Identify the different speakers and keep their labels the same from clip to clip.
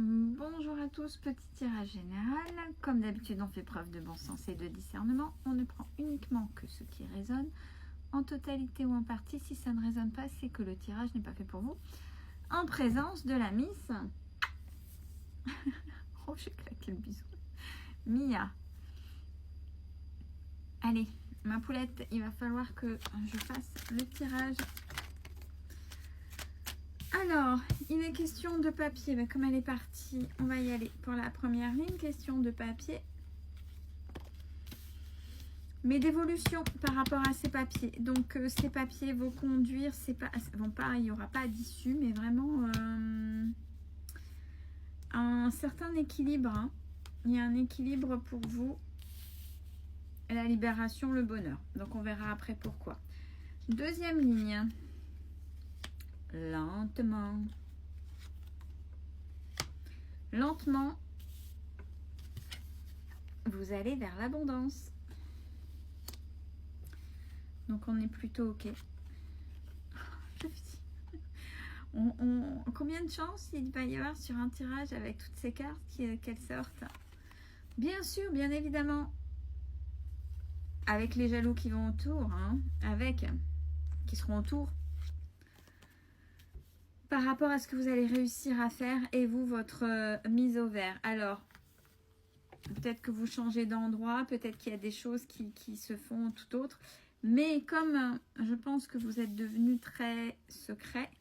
Speaker 1: Bonjour à tous, petit tirage général. Comme d'habitude, on fait preuve de bon sens et de discernement. On ne prend uniquement que ce qui résonne, en totalité ou en partie. Si ça ne résonne pas, c'est que le tirage n'est pas fait pour vous. En présence de la Miss... oh, j'ai claqué le bisou. Mia. Allez, ma poulette, il va falloir que je fasse le tirage. Alors, il est question de papier. Ben, comme elle est partie, on va y aller pour la première ligne. Question de papier. Mais d'évolution par rapport à ces papiers. Donc, ces papiers vont conduire, il n'y aura pas d'issue, mais vraiment un certain équilibre. Hein. Il y a un équilibre pour vous. La libération, le bonheur. Donc, on verra après pourquoi. Deuxième ligne. Lentement. Lentement, vous allez vers l'abondance. Donc, on est plutôt OK. Combien de chances il va y avoir sur un tirage avec toutes ces cartes qu'elles sortent? Bien sûr, bien évidemment. Avec les jaloux qui vont autour. Hein, qui seront autour. Par rapport à ce que vous allez réussir à faire et vous, votre mise au vert. Alors, peut-être que vous changez d'endroit, peut-être qu'il y a des choses qui se font tout autre. Mais comme je pense que vous êtes devenu très secret,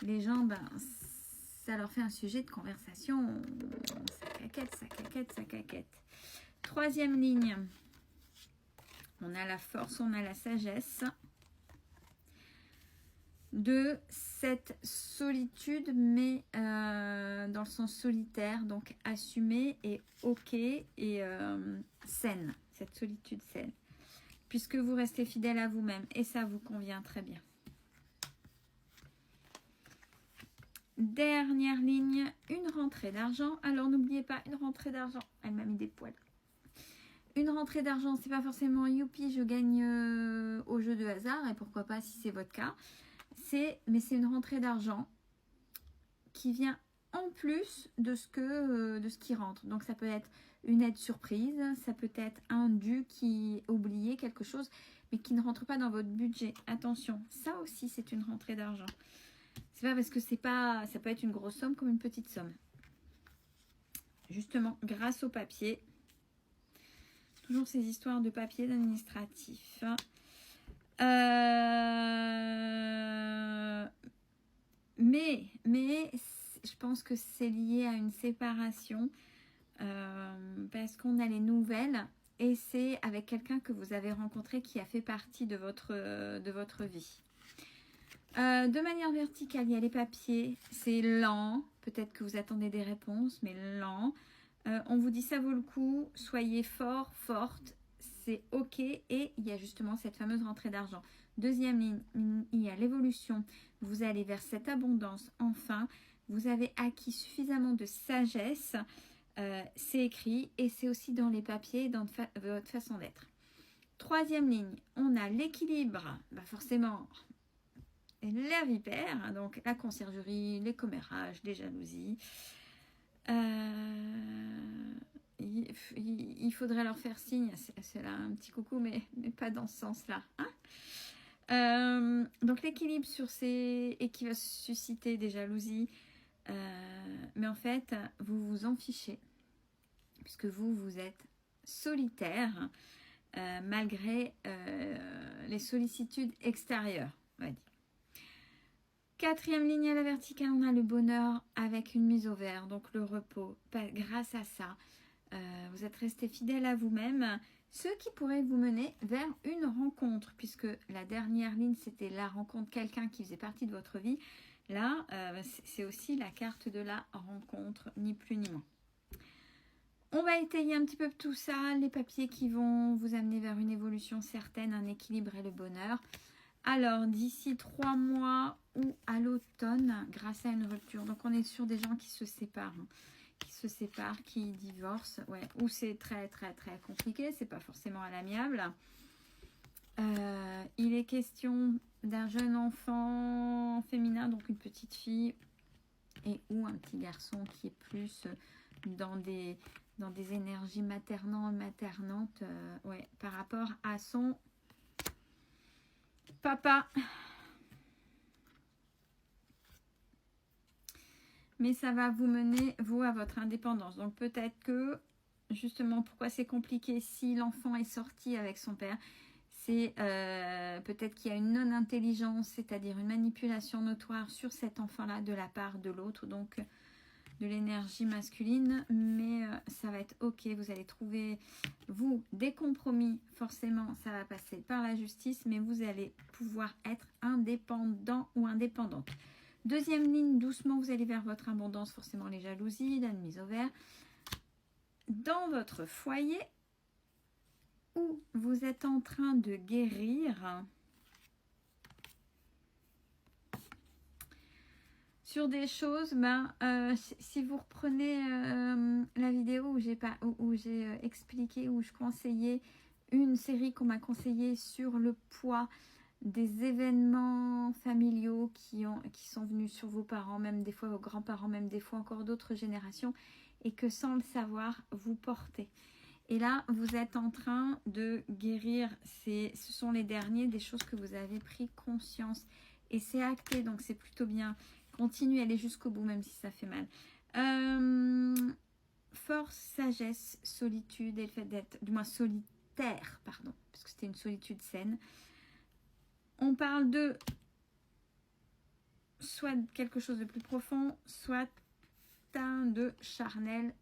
Speaker 1: les gens, ça leur fait un sujet de conversation. Ça caquette, ça caquette, ça caquette. Troisième ligne. On a la force, on a la sagesse. De cette solitude, mais dans le sens solitaire, donc assumée et ok et saine, cette solitude saine, puisque vous restez fidèle à vous-même et ça vous convient très bien. Dernière ligne, une rentrée d'argent. Alors n'oubliez pas, une rentrée d'argent, elle m'a mis des poils. Une rentrée d'argent, c'est pas forcément youpi, je gagne au jeu de hasard, et pourquoi pas si c'est votre cas. Mais c'est une rentrée d'argent qui vient en plus de ce qui rentre. Donc ça peut être une aide surprise, ça peut être un dû qui oubliait quelque chose, mais qui ne rentre pas dans votre budget. Attention, ça aussi c'est une rentrée d'argent. C'est pas parce que ça peut être une grosse somme comme une petite somme. Justement, grâce au papier, toujours ces histoires de papier d'administratif. Mais je pense que c'est lié à une séparation parce qu'on a les nouvelles et c'est avec quelqu'un que vous avez rencontré qui a fait partie de votre vie. De manière verticale, il y a les papiers, c'est lent, peut-être que vous attendez des réponses, mais lent. On vous dit ça vaut le coup, soyez fort, forte, c'est ok et il y a justement cette fameuse rentrée d'argent. Deuxième ligne, il y a l'évolution. Vous allez vers cette abondance. Enfin, vous avez acquis suffisamment de sagesse. C'est écrit et c'est aussi dans les papiers, dans votre façon d'être. Troisième ligne, on a l'équilibre. Forcément, la vipère, donc la conciergerie, les commérages, les jalousies. Il faudrait leur faire signe, c'est là un petit coucou, mais pas dans ce sens-là. Hein, donc l'équilibre sur et qui va susciter des jalousies, mais en fait, vous vous en fichez, puisque vous êtes solitaire, malgré les sollicitudes extérieures, on va dire. Quatrième ligne à la verticale, on a le bonheur avec une mise au vert, donc le repos. Grâce à ça, vous êtes resté fidèle à vous-même, ce qui pourrait vous mener vers une rencontre, puisque la dernière ligne, c'était la rencontre, quelqu'un qui faisait partie de votre vie. Là, c'est aussi la carte de la rencontre, ni plus ni moins. On va étayer un petit peu tout ça, les papiers qui vont vous amener vers une évolution certaine, un équilibre et le bonheur. Alors, d'ici 3 mois ou à l'automne, grâce à une rupture. Donc, on est sur des gens qui se séparent. Qui divorcent. Ouais, ou c'est très, très, très compliqué. C'est pas forcément à l'amiable. Il est question d'un jeune enfant féminin, donc une petite fille. et ou un petit garçon qui est plus dans des énergies maternantes ouais, par rapport à son papa. Mais ça va vous mener, vous, à votre indépendance. Donc peut-être que, justement, pourquoi c'est compliqué si l'enfant est sorti avec son père, c'est peut-être qu'il y a une non-intelligence, c'est-à-dire une manipulation notoire sur cet enfant-là de la part de l'autre, donc de l'énergie masculine. Mais ça va être ok, vous allez trouver, vous, des compromis. Forcément, ça va passer par la justice, mais vous allez pouvoir être indépendant ou indépendante. Deuxième ligne, doucement, vous allez vers votre abondance, forcément les jalousies, la mise au vert. Dans votre foyer, où vous êtes en train de guérir sur des choses, si vous reprenez la vidéo où j'ai expliqué, où je conseillais une série qu'on m'a conseillée sur le poids des événements familiaux qui sont venus sur vos parents, même des fois vos grands-parents, même des fois encore d'autres générations, et que sans le savoir, vous portez. Et là, vous êtes en train de guérir, ce sont les derniers, des choses que vous avez pris conscience. Et c'est acté, donc c'est plutôt bien. Continuez, allez jusqu'au bout, même si ça fait mal. Force, sagesse, solitude, et le fait d'être, du moins solitaire, pardon, parce que c'était une solitude saine. On parle de soit quelque chose de plus profond, soit de charnel.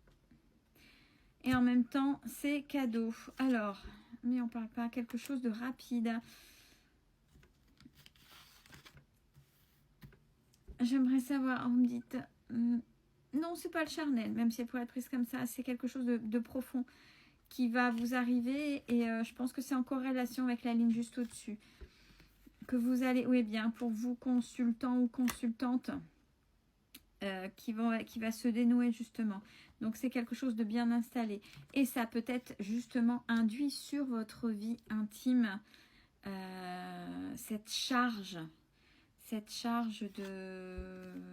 Speaker 1: Et en même temps, c'est cadeau. Alors, mais on parle pas quelque chose de rapide. J'aimerais savoir, vous me dites, non, c'est pas le charnel, même si elle pourrait être prise comme ça, c'est quelque chose de profond qui va vous arriver. Et je pense que c'est en corrélation avec la ligne juste au-dessus. Que vous allez, oui bien, pour vous consultants ou consultantes, qui va se dénouer justement. Donc c'est quelque chose de bien installé. Et ça peut être justement induit sur votre vie intime, cette charge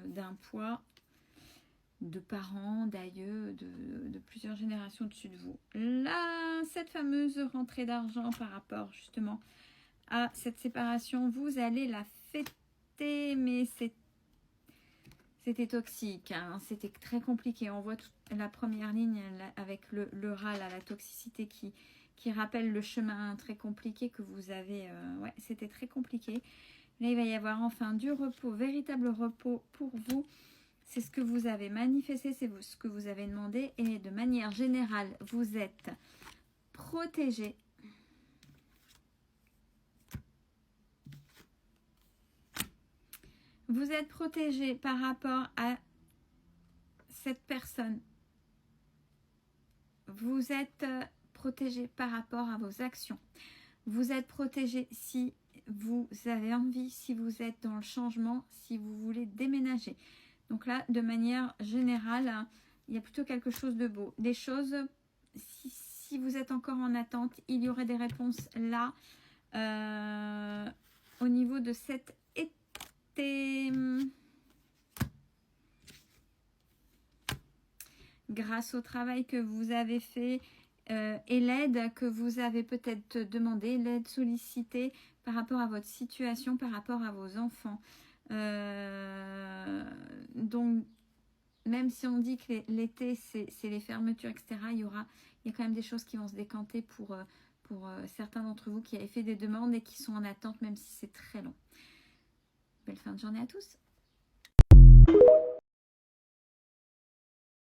Speaker 1: d'un poids de parents, d'aïeux, de plusieurs générations au-dessus de vous. Là, cette fameuse rentrée d'argent par rapport justement à cette séparation, vous allez la fêter, mais c'était toxique, hein, c'était très compliqué. On voit la première ligne avec le rat, là, la toxicité qui rappelle le chemin très compliqué que vous avez. Ouais, c'était très compliqué. Là, il va y avoir enfin du repos, véritable repos pour vous. C'est ce que vous avez manifesté, c'est ce que vous avez demandé. Et de manière générale, vous êtes protégé. Vous êtes protégé par rapport à cette personne. Vous êtes protégé par rapport à vos actions. Vous êtes protégé si vous avez envie, si vous êtes dans le changement, si vous voulez déménager. Donc là, de manière générale, il y a plutôt quelque chose de beau. Des choses, si vous êtes encore en attente, il y aurait des réponses là, au niveau de cet été. Grâce au travail que vous avez fait et l'aide que vous avez peut-être demandé, l'aide sollicitée par rapport à votre situation, par rapport à vos enfants. Donc, même si on dit que l'été, c'est les fermetures, etc., il y a quand même des choses qui vont se décanter pour certains d'entre vous qui avaient fait des demandes et qui sont en attente, même si c'est très long. Belle fin de journée à tous.